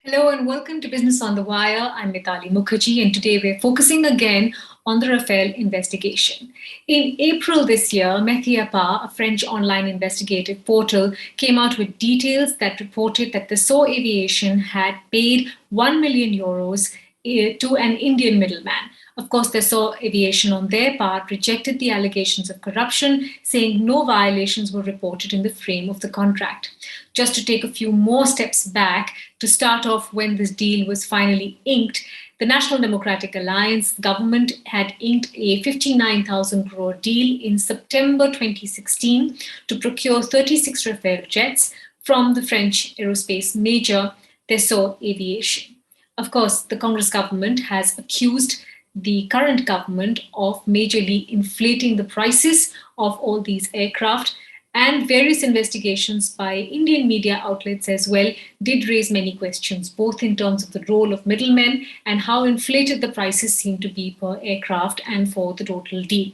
Hello and welcome to Business on the Wire. I'm Mitali Mukherjee, and today we're focusing again on the Rafale investigation. In April this year, Mediapart, a French online investigative portal, came out with details that reported that Dassault Aviation had paid 1 million euros to an Indian middleman. Of course, Dassault Aviation, on their part, rejected the allegations of corruption, saying no violations were reported in the frame of the contract. Just to take a few more steps back, to start off when this deal was finally inked, the National Democratic Alliance government had inked a 59,000 crore deal in September 2016 to procure 36 Rafale jets from the French aerospace major Dassault Aviation. Of course, the Congress government has accused the current government of majorly inflating the prices of all these aircraft, and various investigations by Indian media outlets as well did raise many questions, both in terms of the role of middlemen and how inflated the prices seem to be per aircraft and for the total deal.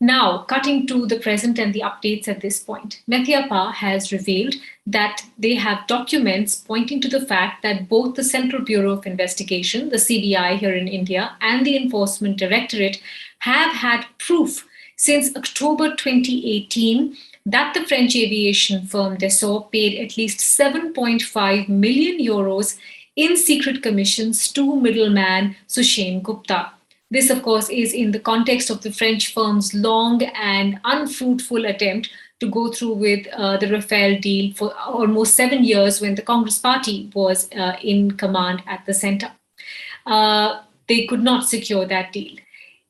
Now, cutting to the present and the updates at this point, Mediapart has revealed that they have documents pointing to the fact that both the Central Bureau of Investigation, the CBI here in India, and the Enforcement Directorate have had proof since October 2018 that the French aviation firm Dassault paid at least 7.5 million euros in secret commissions to middleman Sushen Gupta. This, of course, is in the context of the French firm's long and unfruitful attempt to go through with the Rafale deal for almost 7 years when the Congress Party was in command at the center. They could not secure that deal.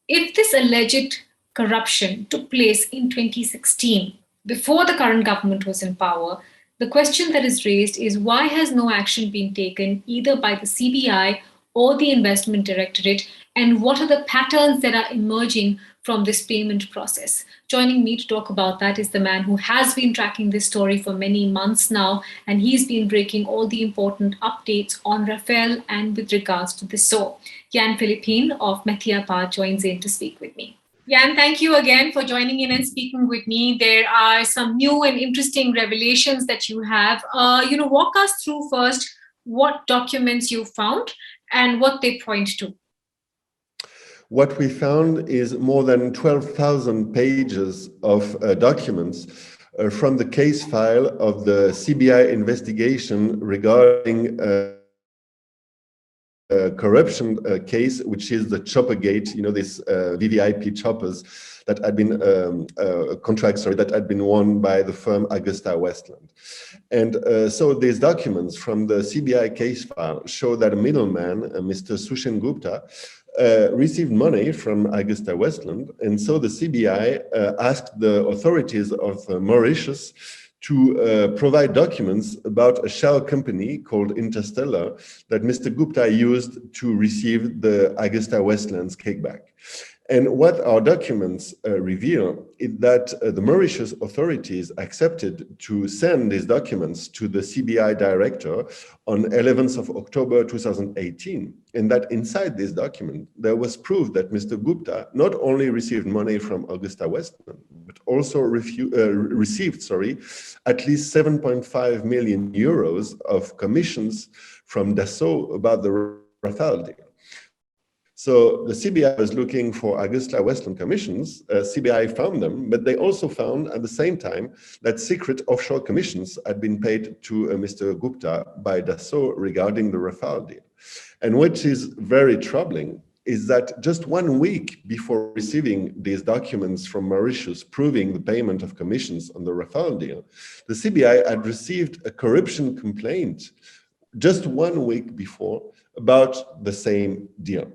If this alleged corruption took place in 2016, before the current government was in power, the question that is raised is why has no action been taken either by the CBI or the Investment Directorate, and what are the patterns that are emerging from this payment process? Joining me to talk about that is the man who has been tracking this story for many months now, and he's been breaking all the important updates on Rafale and with regards to this. So, Yann Philippin of Mediapart joins in to speak with me. Yann, thank you again for joining in and speaking with me. There are some new and interesting revelations that you have. Walk us through first what documents you found and what they point to. What we found is more than 12,000 pages of documents from the case file of the CBI investigation regarding corruption case, which is the Choppergate, this VVIP choppers that had been contracts, that had been won by the firm Augusta Westland. And so these documents from the CBI case file show that a middleman, Mr. Sushen Gupta, received money from Augusta Westland. And so the CBI asked the authorities of Mauritius to provide documents about a shell company called Interstellar that Mr. Gupta used to receive the Augusta Westland's kickback. And what our documents reveal is that the Mauritius authorities accepted to send these documents to the CBI director on 11th of October 2018, and that inside this document, there was proof that Mr. Gupta not only received money from Augusta Westland, but also received at least 7.5 million euros of commissions from Dassault about the Rafale deal. So the CBI was looking for Augusta Westland commissions. CBI found them, but they also found at the same time that secret offshore commissions had been paid to Mr. Gupta by Dassault regarding the Rafale deal. And what is very troubling is that just 1 week before receiving these documents from Mauritius proving the payment of commissions on the Rafale deal, the CBI had received a corruption complaint just 1 week before about the same deal.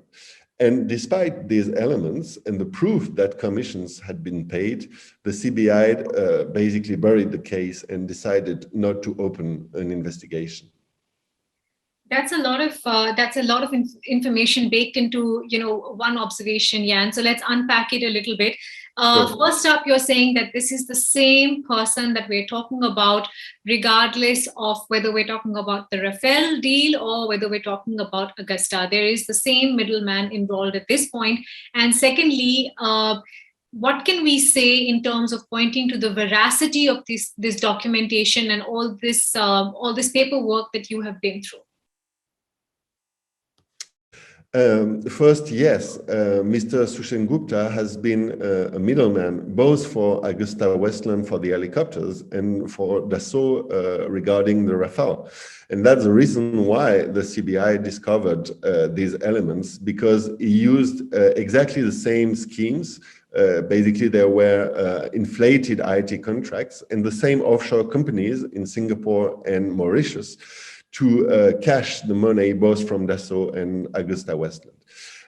And despite these elements and the proof that commissions had been paid, the CBI basically buried the case and decided not to open an investigation. That's a lot of information baked into one observation, Yann. So let's unpack it a little bit. First up, you're saying that this is the same person that we're talking about, regardless of whether we're talking about the Rafale deal or whether we're talking about Augusta. There is the same middleman involved at this point. And secondly, what can we say in terms of pointing to the veracity of this documentation and all this paperwork that you have been through? First, yes, Mr. Sushen Gupta has been a middleman, both for AgustaWestland for the helicopters and for Dassault regarding the Rafale. And that's the reason why the CBI discovered these elements, because he used exactly the same schemes. Basically, there were inflated IT contracts and the same offshore companies in Singapore and Mauritius to cash the money both from Dassault and AgustaWestland.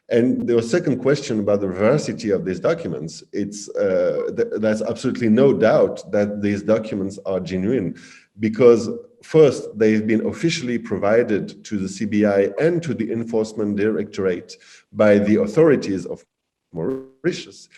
And the second question about the veracity of these documents, there's absolutely no doubt that these documents are genuine, because first, they've been officially provided to the CBI and to the Enforcement Directorate by the authorities of Mauritius.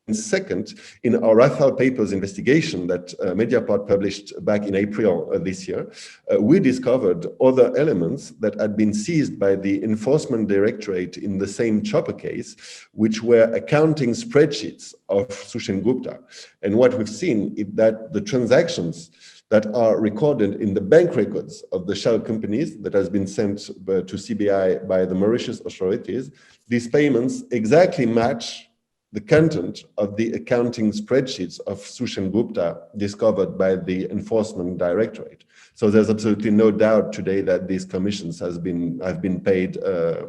And second, in our Rafale papers investigation that Mediapart published back in April this year, we discovered other elements that had been seized by the Enforcement Directorate in the same chopper case, which were accounting spreadsheets of Sushen Gupta. And what we've seen is that the transactions that are recorded in the bank records of the shell companies that has been sent to CBI by the Mauritius authorities, these payments exactly match the content of the accounting spreadsheets of Sushen Gupta discovered by the Enforcement Directorate. So there's absolutely no doubt today that these commissions have been paid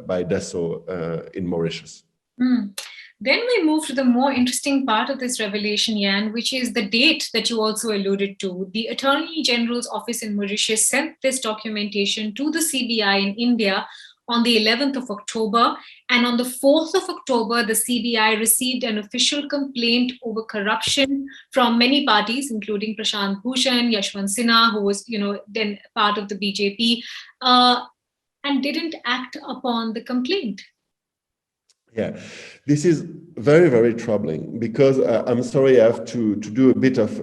by Dassault in Mauritius. Then we move to the more interesting part of this revelation, Yann, which is the date that you also alluded to. The Attorney General's office in Mauritius sent this documentation to the CBI in India on the 11th of October. And on the 4th of October, the CBI received an official complaint over corruption from many parties, including Prashant Bhushan, Yashwant Sinha, who was, then part of the BJP, and didn't act upon the complaint. Yeah, this is very, very troubling, because I'm sorry, I have to do a bit of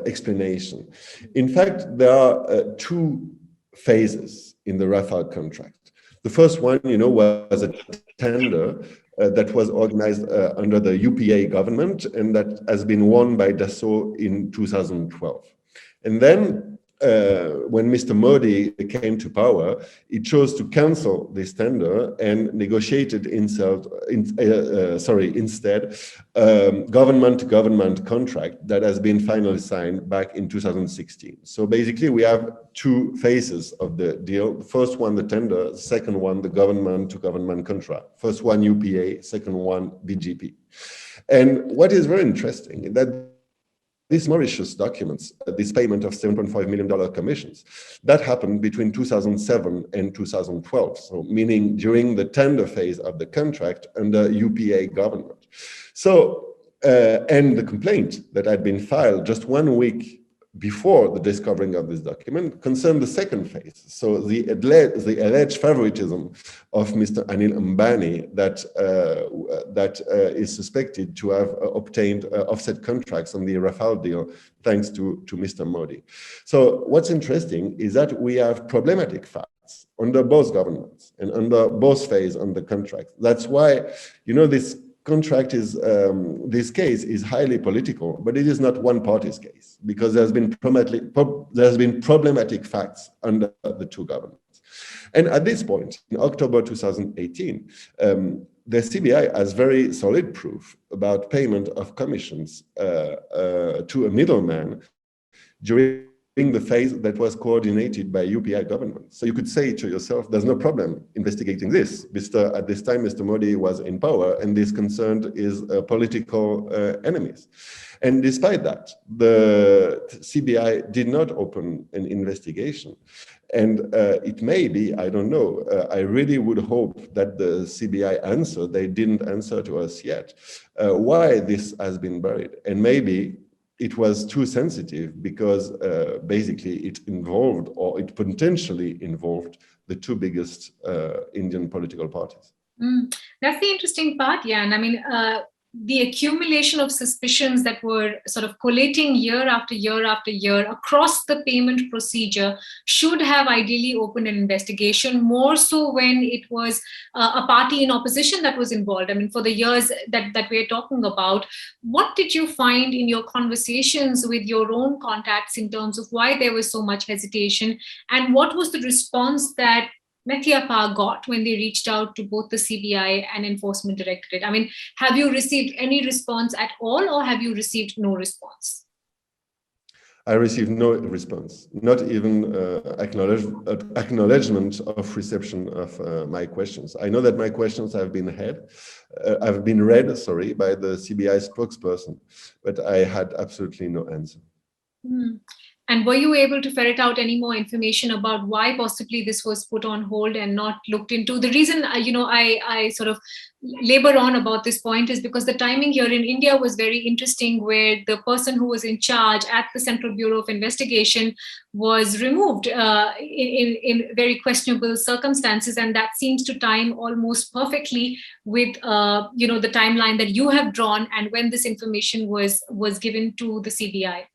explanation. In fact, there are two phases in the Rafale contract. The first one, was a tender that was organized under the UPA government and that has been won by Dassault in 2012. And then when Mr. Modi came to power, he chose to cancel this tender and negotiated instead government-to-government contract that has been finally signed back in 2016. So basically, we have two phases of the deal. The first one, the tender. The second one, the government-to-government contract. First one, UPA. Second one, BGP. And what is very interesting is that these Mauritius documents, this payment of $7.5 million commissions, that happened between 2007 and 2012. So meaning during the tender phase of the contract under UPA government. So, and the complaint that had been filed just 1 week before the discovering of this document concerned the second phase. So the alleged favoritism of Mr. Anil Ambani that is suspected to have obtained offset contracts on the Rafale deal thanks to Mr. Modi. So what's interesting is that we have problematic facts under both governments and under both phases on the contract. That's why, this contract is, this case is highly political, but it is not one party's case, because there's been problematic facts under the two governments. And at this point, in October 2018, the CBI has very solid proof about payment of commissions to a middleman during the phase that was coordinated by UPI government. So you could say to yourself, there's no problem investigating this. At this time, Mr. Modi was in power, and this concerned his political enemies. And despite that, the CBI did not open an investigation. And it may be, I don't know, I really would hope that the CBI answer, they didn't answer to us yet, why this has been buried. And maybe it was too sensitive because basically it involved, or it potentially involved, the two biggest Indian political parties. That's the interesting part, Yann. I mean, the accumulation of suspicions that were sort of collating year after year after year across the payment procedure should have ideally opened an investigation, more so when it was a party in opposition that was involved. I mean, for the years that we're talking about, what did you find in your conversations with your own contacts in terms of why there was so much hesitation, and what was the response that Mediapart got when they reached out to both the CBI and Enforcement Directorate? I mean, have you received any response at all, or have you received no response? I received no response, not even acknowledgement of reception of my questions. I know that my questions have been read, sorry, by the CBI spokesperson, but I had absolutely no answer. And were you able to ferret out any more information about why possibly this was put on hold and not looked into? The reason, I sort of labor on about this point is because the timing here in India was very interesting, where the person who was in charge at the Central Bureau of Investigation was removed in very questionable circumstances. And that seems to time almost perfectly with, the timeline that you have drawn and when this information was given to the CBI.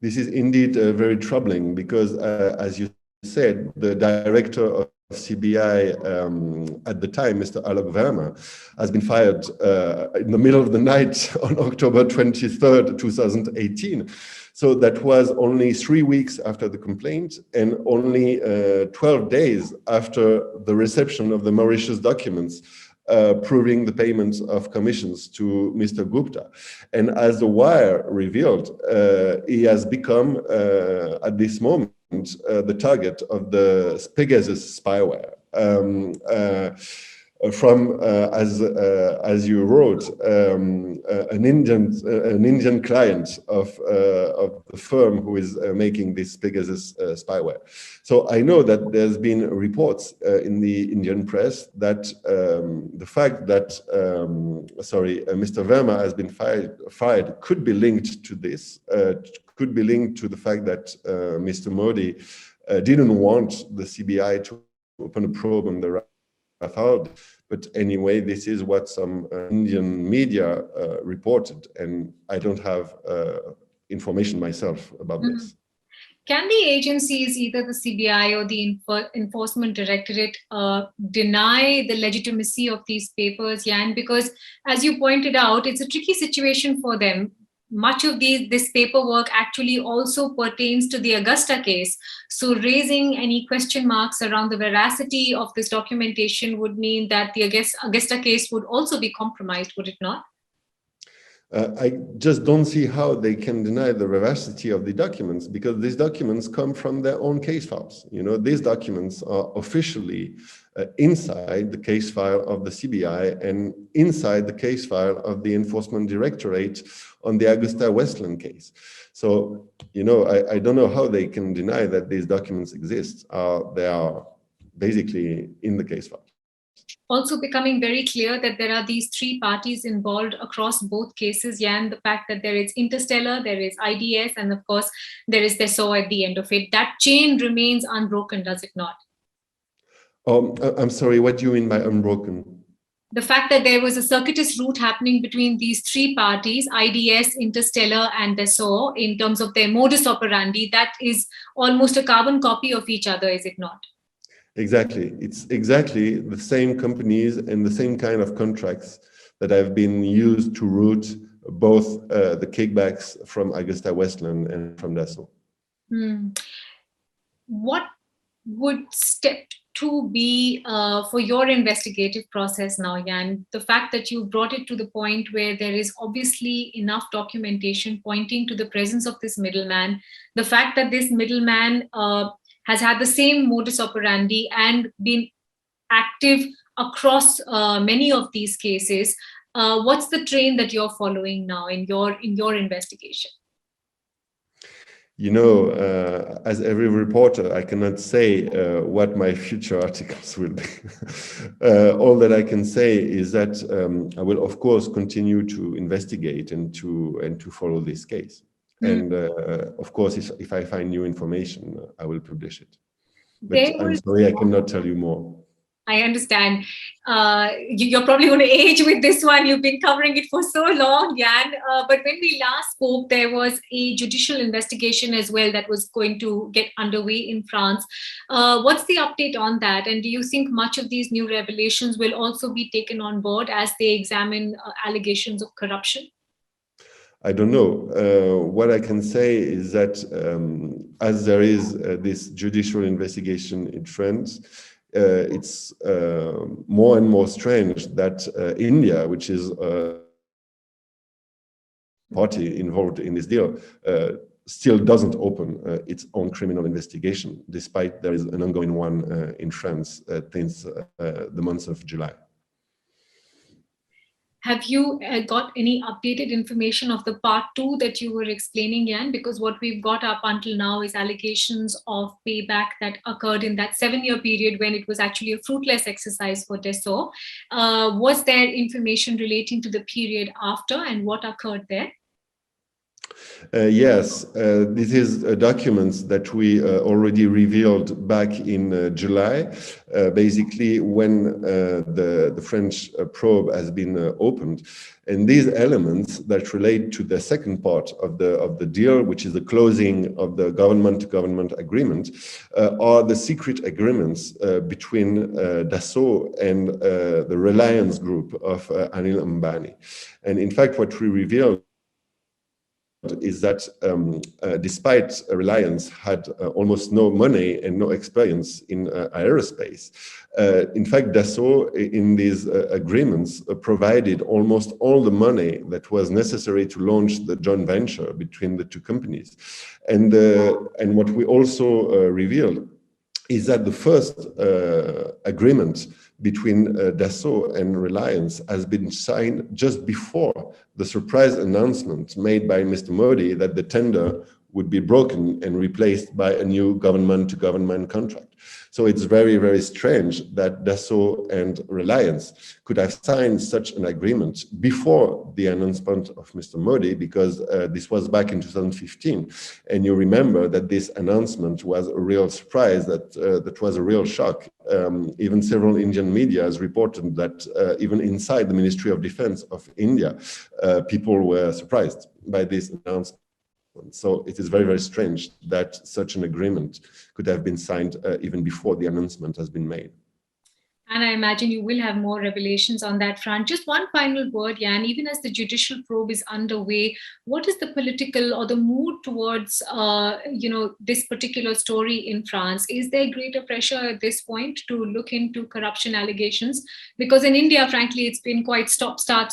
This is indeed very troubling because, as you said, the director of CBI at the time, Mr. Alok Verma, has been fired in the middle of the night on October 23rd, 2018. So that was only 3 weeks after the complaint and only 12 days after the reception of the Mauritius documents proving the payments of commissions to Mr. Gupta. And as the wire revealed, he has become, at this moment, the target of the Pegasus spyware. From, as you wrote, an Indian client of the firm who is making this Pegasus spyware. So I know that there's been reports in the Indian press that the fact that, Mr. Verma has been fired could be linked to this, could be linked to the fact that Mr. Modi didn't want the CBI to open a probe on the Rafale. But anyway, this is what some Indian media reported, and I don't have information myself about this. Can the agencies, either the CBI or the Enforcement Directorate, deny the legitimacy of these papers, Yann? Because, as you pointed out, it's a tricky situation for them. Much of this paperwork actually also pertains to the Augusta case. So raising any question marks around the veracity of this documentation would mean that the Augusta case would also be compromised, would it not? I just don't see how they can deny the veracity of the documents, because these documents come from their own case files. You know, these documents are officially inside the case file of the CBI and inside the case file of the Enforcement Directorate on the Augusta Westland case. So, you know, I don't know how they can deny that these documents exist. They are basically in the case file. Also becoming very clear that there are these three parties involved across both cases, Yann, the fact that there is Interstellar, there is IDS, and of course, there is Dassault at the end of it. That chain remains unbroken, does it not? I'm sorry, what do you mean by unbroken? The fact that there was a circuitous route happening between these three parties, IDS, Interstellar, and Dassault, in terms of their modus operandi, that is almost a carbon copy of each other, is it not? Exactly. It's exactly the same companies and the same kind of contracts that have been used to route both the kickbacks from Augusta Westland and from Dassault. What would step 2 be for your investigative process now, Yann? The fact that you brought it to the point where there is obviously enough documentation pointing to the presence of this middleman, the fact that this middleman has had the same modus operandi and been active across many of these cases. What's the train that you're following now in your investigation? You know, as every reporter, I cannot say what my future articles will be. All that I can say is that I will, of course, continue to investigate and to follow this case. And of course, if I find new information, I will publish it. But I'm sorry, I cannot tell you more. I understand. You're probably going to age with this one. You've been covering it for so long, Yann. But when we last spoke, there was a judicial investigation as well that was going to get underway in France. What's the update on that? And do you think much of these new revelations will also be taken on board as they examine allegations of corruption? I don't know. What I can say is that as there is this judicial investigation in France, it's more and more strange that India, which is party involved in this deal, still doesn't open its own criminal investigation, despite there is an ongoing one in France since the month of July. Have you got any updated information of the part 2 that you were explaining, Yann? Because what we've got up until now is allegations of payback that occurred in that 7-year period when it was actually a fruitless exercise for Dassault. Was there information relating to the period after, and what occurred there? Yes, this is documents that we already revealed back in July, basically when the French probe has been opened. And these elements that relate to the second part of the deal, which is the closing of the government-to-government agreement, are the secret agreements between Dassault and the Reliance Group of Anil Ambani. And in fact, what we revealed is that despite Reliance had almost no money and no experience in aerospace, in fact, Dassault in these agreements provided almost all the money that was necessary to launch the joint venture between the two companies. And what we also revealed is that the first agreement between Dassault and Reliance has been signed just before the surprise announcement made by Mr. Modi that the tender would be broken and replaced by a new government-to-government contract. So it's very, very strange that Dassault and Reliance could have signed such an agreement before the announcement of Mr. Modi, because this was back in 2015. And you remember that this announcement was a real surprise, that was a real shock. Even several Indian media has reported that even inside the Ministry of Defense of India, people were surprised by this announcement. So it is very, very strange that such an agreement could have been signed even before the announcement has been made. And I imagine you will have more revelations on that front. Just one final word, Yann, even as the judicial probe is underway, what is the political or the mood towards, this particular story in France? Is there greater pressure at this point to look into corruption allegations? Because in India, frankly, it's been quite stop-start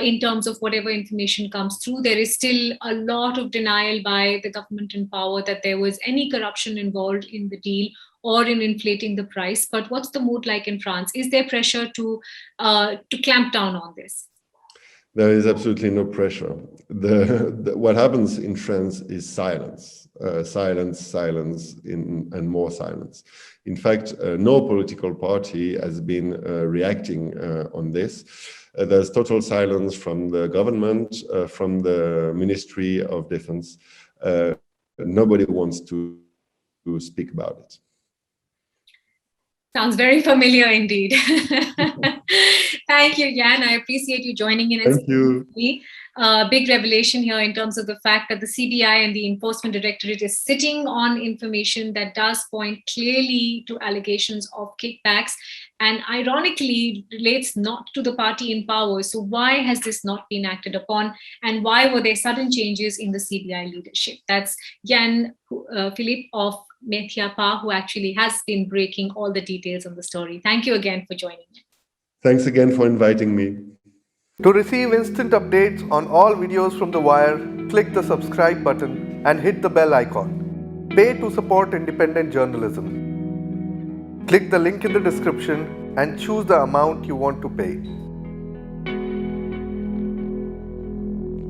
in terms of whatever information comes through. There is still a lot of denial by the government in power that there was any corruption involved in the deal or in inflating the price. But what's the mood like in France? Is there pressure to clamp down on this? There is absolutely no pressure. What happens in France is silence, and more silence. In fact, no political party has been reacting on this. There's total silence from the government, from the Ministry of Defense. Nobody wants to speak about it. Sounds very familiar indeed. Thank you, Yann. I appreciate you joining in. Thank you. Big revelation here in terms of the fact that the CBI and the Enforcement Directorate is sitting on information that does point clearly to allegations of kickbacks and ironically relates not to the party in power. So why has this not been acted upon? And why were there sudden changes in the CBI leadership? That's Yann Philippin of Mediapart, who actually has been breaking all the details on the story. Thank you again for joining me. Thanks again for inviting me. To receive instant updates on all videos from The Wire, click the subscribe button and hit the bell icon. Pay to support independent journalism. Click the link in the description and choose the amount you want to pay.